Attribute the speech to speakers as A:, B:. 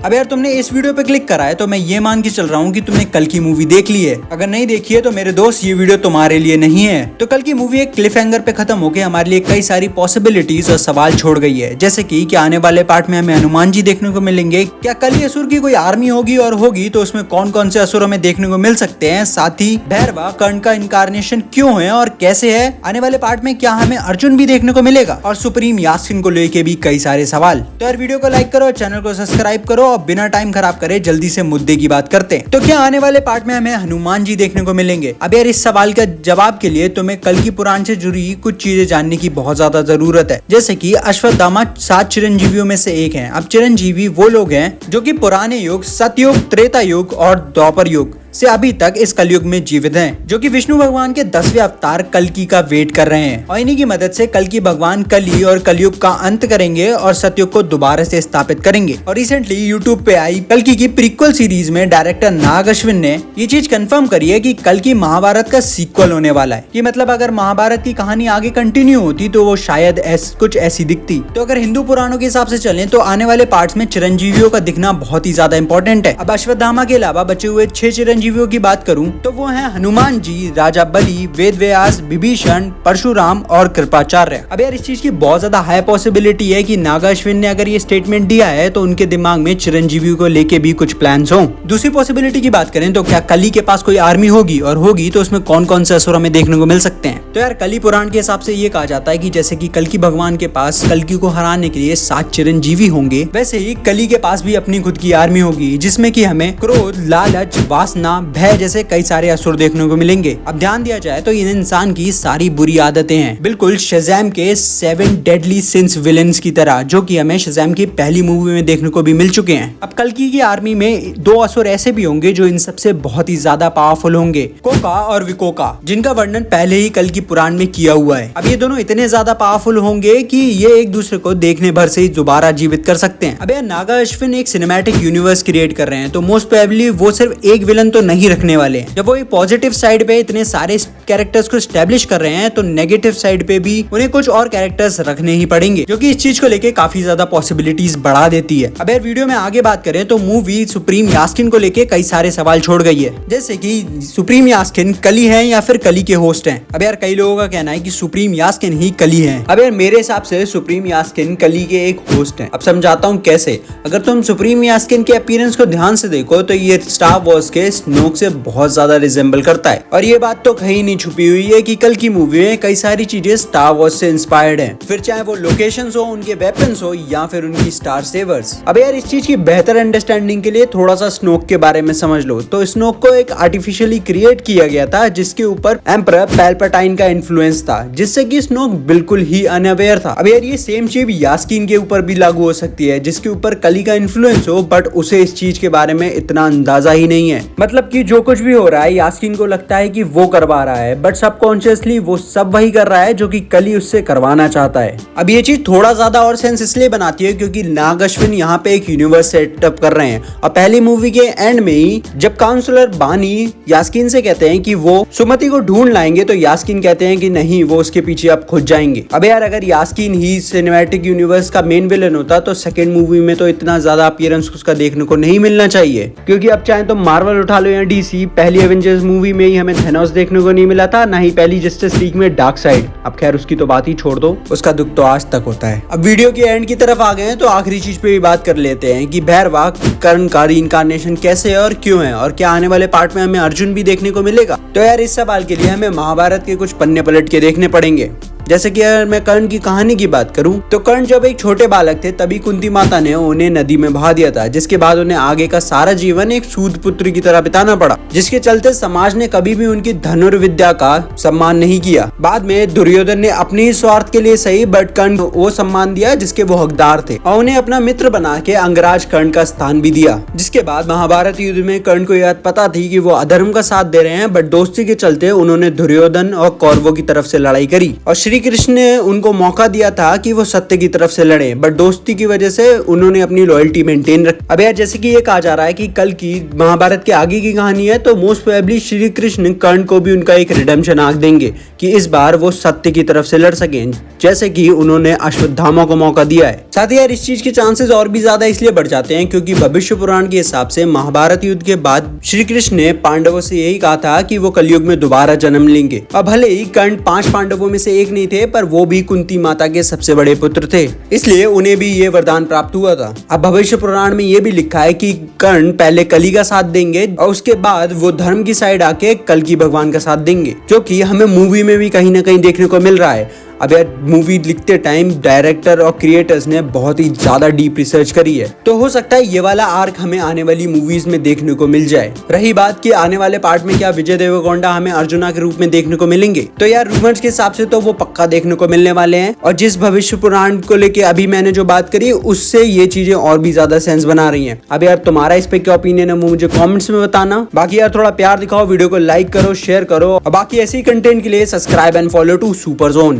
A: अब यार तुमने इस वीडियो पे क्लिक करा है तो मैं ये मान के चल रहा हूँ कि तुमने कल की मूवी देख ली है। अगर नहीं देखी है तो मेरे दोस्त ये वीडियो तुम्हारे लिए नहीं है। तो कल की मूवी एक क्लिफ हैंगर पे खत्म होकर हमारे लिए कई सारी पॉसिबिलिटीज और सवाल छोड़ गई है, जैसे कि क्या आने वाले पार्ट में हमें हनुमान जी देखने को मिलेंगे, क्या कली असुर की कोई आर्मी होगी और होगी तो उसमें कौन कौन से असुर हमें देखने को मिल सकते हैं, साथ ही भैरवा कर्ण का इनकारनेशन क्यों है और कैसे है, आने वाले पार्ट में क्या हमें अर्जुन भी देखने को मिलेगा और सुप्रीम यास्किन को लेके भी कई सारे सवाल। तो यार वीडियो को लाइक करो, चैनल को सब्सक्राइब करो और बिना टाइम खराब करे जल्दी से मुद्दे की बात करते हैं। तो क्या आने वाले पार्ट में हमें हनुमान जी देखने को मिलेंगे? अब यार इस सवाल का जवाब के लिए तुम्हें कल की पुराण से जुड़ी कुछ चीजें जानने की बहुत ज्यादा जरूरत है, जैसे कि अश्वत्थामा 7 चिरंजीवियों में से एक हैं। अब चिरंजीवी वो लोग हैं जो कि पुराने युग, सतयुग, त्रेता युग और द्वापर युग से अभी तक इस कलयुग में जीवित हैं, जो कि विष्णु भगवान के 10वें अवतार कल्कि का वेट कर रहे हैं और इन्हीं की मदद से कल्कि भगवान कली और कलयुग का अंत करेंगे और सतयुग को दोबारा से स्थापित करेंगे। और रिसेंटली यूट्यूब पे आई कल्कि की प्रीक्वल सीरीज में डायरेक्टर नाग अश्विन ने ये चीज कंफर्म करी है कि कल्कि महाभारत का सीक्वल होने वाला है। कि मतलब अगर महाभारत की कहानी आगे कंटिन्यू होती तो वो शायद कुछ ऐसी दिखती। तो अगर हिंदू पुराणों के हिसाब से चलें तो आने वाले पार्ट्स में चिरंजीवियों का दिखना बहुत ही ज्यादा इंपॉर्टेंट है। अब अश्वत्थामा के अलावा बचे हुए 6 चिरंजीवियों की बात करूं तो वो हैं हनुमान जी, राजा बलि, वेदव्यास, विभीषण, परशुराम और कृपाचार्य। अब यार इस चीज की बहुत ज्यादा हाई पॉसिबिलिटी है कि नाग अश्विन ने अगर ये स्टेटमेंट दिया है तो उनके दिमाग में चिरंजीवियों को लेके भी कुछ प्लान्स हों। दूसरी पॉसिबिलिटी की बात करें तो क्या कली के पास कोई आर्मी होगी और होगी तो उसमें कौन कौन से असुर हमें देखने को मिल सकते हैं? तो यार कली पुराण के हिसाब से ये कहा जाता है कि जैसे कि कल्कि भगवान के पास कल्कि को हराने के लिए 7 चिरंजीवी होंगे, वैसे ही कली के पास भी अपनी खुद की आर्मी होगी, जिसमें कि हमें क्रोध, लालच, वासना, भय जैसे कई सारे असुर देखने को मिलेंगे। अब ध्यान दिया जाए तो इन इंसान की सारी बुरी आदतें हैं, बिल्कुल शज़ैम के 7 डेडली सिंस विलेंस की तरह, जो कि हमें शज़ैम की पहली मूवी में देखने को भी मिल चुके हैं। अब कल्कि की आर्मी में 2 असुर ऐसे भी होंगे जो इन सबसे बहुत ही ज्यादा पावरफुल होंगे, कोका और विकोका, जिनका वर्णन पहले ही कल्कि पुराण में किया हुआ है। अब ये दोनों इतने ज्यादा पावरफुल होंगे कि ये एक दूसरे को देखने भर से ही दोबारा जीवित कर सकते हैं। अब यार नागा अश्विन एक सिनेमैटिक यूनिवर्स क्रिएट कर रहे हैं, तो मोस्ट प्रोबेबली वो सिर्फ एक विलन तो नहीं रखने वाले हैं। जब वो एक पॉजिटिव साइड पे इतने सारे कैरेक्टर्स को एस्टेब्लिश कर रहे हैं तो नेगेटिव साइड पे भी उन्हें कुछ और कैरेक्टर्स रखने ही पड़ेंगे, जो कि इस चीज को लेके काफी ज्यादा पॉसिबिलिटीज बढ़ा देती है। अब यार वीडियो में आगे बात करें तो मूवी सुप्रीम यास्किन को लेके कई सारे सवाल छोड़ गई है, जैसे कि सुप्रीम यास्किन कली है या फिर कली के होस्ट हैं। अब यार कई लोगों का कहना है कि सुप्रीम यास्किन ही कली है। अब यार मेरे हिसाब से सुप्रीम यास्किन कली के एक होस्ट हैं। अब समझाता हूँ कैसे। अगर तुम सुप्रीम यास्किन के अपीयरेंस को ध्यान से देखो तो ये स्टार वॉर्स के स्नोक से बहुत ज्यादा रिजेंबल करता है और ये बात तो कहीं नहीं छुपी हुई है कि कल की मूवी में कई सारी चीजें स्टार वॉर्स से इंस्पायर्ड हैं, फिर चाहे वो लोकेशंस हो, उनके वेपन्स हो या फिर उनकी स्टार सेवर्स। अब यार इस चीज की बेहतर अंडरस्टैंडिंग के लिए थोड़ा सा स्नोक के बारे में समझ लो। तो स्नोक को एक आर्टिफिशियली क्रिएट किया गया था जिसके ऊपर एम्परर पैल्पाटाइन का इन्फ्लुएंस था, जिससे कि स्नोक बिल्कुल ही अनअवेयर था। अब यार ये सेम चीज यास्किन के ऊपर भी लागू हो सकती है, जिसके ऊपर कली का इन्फ्लुएंस हो बट उसे इस चीज के बारे में इतना अंदाजा ही नहीं है। मतलब कि जो कुछ भी हो रहा है यास्किन को लगता है कि वो करवा रहा है बट सबकॉन्शियसली वो सब वही कर रहा है जो कि कली उससे करवाना चाहता है। अब ये चीज थोड़ा ज्यादा और सेंस इसलिए बनाती है क्योंकि नाग अश्विन यहाँ पे एक यूनिवर्स सेटअप कर रहे हैं और पहली मूवी के एंड में ही जब काउंसलर बानी यास्किन से कहते हैं कि वो सुमति को ढूंढ लाएंगे तो यास्किन कहते हैं कि नहीं, वो उसके पीछे अब खुद जाएंगे। अब यार अगर यास्किन ही सिनेमैटिक यूनिवर्स का मेन विलन होता तो सेकेंड मूवी में तो इतना ज्यादा अपीयरेंस उसका देखने को नहीं मिलना चाहिए, क्योंकि अब चाहे तो मार्वल उठा लो या डीसी, पहली एवेंजर्स मूवी में ही हमें थेनोस देखने को नहीं मिला था, ना ही पहली जस्टिस लीग में डार्कसाइड। अब खैर उसकी तो बात ही छोड़ दो, उसका दुख तो आज तक होता है। अब वीडियो के एंड की तरफ आ गए हैं तो आखिरी चीज पे भी बात कर लेते हैं कि भैरवा कर्ण का इनकारनेशन कैसे है और क्यों है, और क्या आने वाले पार्ट में हमें अर्जुन भी देखने को मिलेगा? तो यार इस सवाल के लिए हमें महाभारत के कुछ पन्ने पलट के देखने पड़ेंगे। जैसे कि अगर मैं कर्ण की कहानी की बात करूं तो कर्ण जब एक छोटे बालक थे तभी कुंती माता ने उन्हें नदी में बहा दिया था, जिसके बाद उन्हें आगे का सारा जीवन एक सूद पुत्र की तरह बिताना पड़ा, जिसके चलते समाज ने कभी भी उनकी धनुर्विद्या का सम्मान नहीं किया। बाद में दुर्योधन ने अपने ही स्वार्थ के लिए सही बट कर्ण को वो सम्मान दिया जिसके वो हकदार थे और उन्हें अपना मित्र बना के अंगराज कर्ण का स्थान भी दिया। जिसके बाद महाभारत युद्ध में कर्ण को यह पता थी कि वो अधर्म का साथ दे रहे हैं बट दोस्ती के चलते उन्होंने दुर्योधन और कौरवों की तरफ से लड़ाई करी और श्री
B: कृष्ण ने उनको मौका दिया था कि वो सत्य की तरफ से लड़े, बट दोस्ती की वजह से उन्होंने अपनी लॉयल्टी मेंटेन रखी। अब यार जैसे कि ये कहा जा रहा है कि कल की महाभारत के आगे की कहानी है, तो मोस्ट प्रोबेबली श्री कृष्ण कर्ण को भी उनका एक रिडेम्पशन आर्क देंगे कि इस बार वो सत्य की तरफ से लड़ सकें, जैसे कि उन्होंने अश्वत्थामा को मौका दिया है। साथ ही यार इस चीज के चांसेस और भी ज्यादा इसलिए बढ़ जाते हैं क्योंकि भविष्य पुराण के हिसाब से महाभारत युद्ध के बाद श्री कृष्ण ने पांडवों से यही कहा था कि वो कलयुग में दोबारा जन्म लेंगे। अब भले ही कर्ण 5 पांडवों में से एक नहीं थे, पर वो भी कुंती माता के सबसे बड़े पुत्र थे, इसलिए उन्हें भी ये वरदान प्राप्त हुआ था। अब भविष्य पुराण में ये भी लिखा है कि कर्ण पहले कली का साथ देंगे और उसके बाद वो धर्म की साइड आके कल्कि भगवान का साथ देंगे, जो कि हमें मूवी में भी कहीं ना कहीं देखने को मिल रहा है। अब यार मूवी लिखते टाइम डायरेक्टर और क्रिएटर्स ने बहुत ही ज्यादा डीप रिसर्च करी है, तो हो सकता है ये वाला आर्क हमें आने वाली मूवीज में देखने को मिल जाए। रही बात कि आने वाले पार्ट में क्या विजय देवरकोंडा हमें अर्जुना के रूप में देखने को मिलेंगे, तो यार रूमर्स के हिसाब से तो वो पक्का देखने को मिलने वाले हैं। और जिस भविष्य पुराण को लेके अभी मैंने जो बात करी उससे ये चीजें और भी ज्यादा सेंस बना रही है। अब यार तुम्हारा इस पे क्या ओपिनियन है वो मुझे कॉमेंट्स में बताना। बाकी यार थोड़ा प्यार दिखाओ, वीडियो को लाइक करो, शेयर करो, और बाकी ऐसे ही कंटेंट के लिए subscribe and follow to super zone.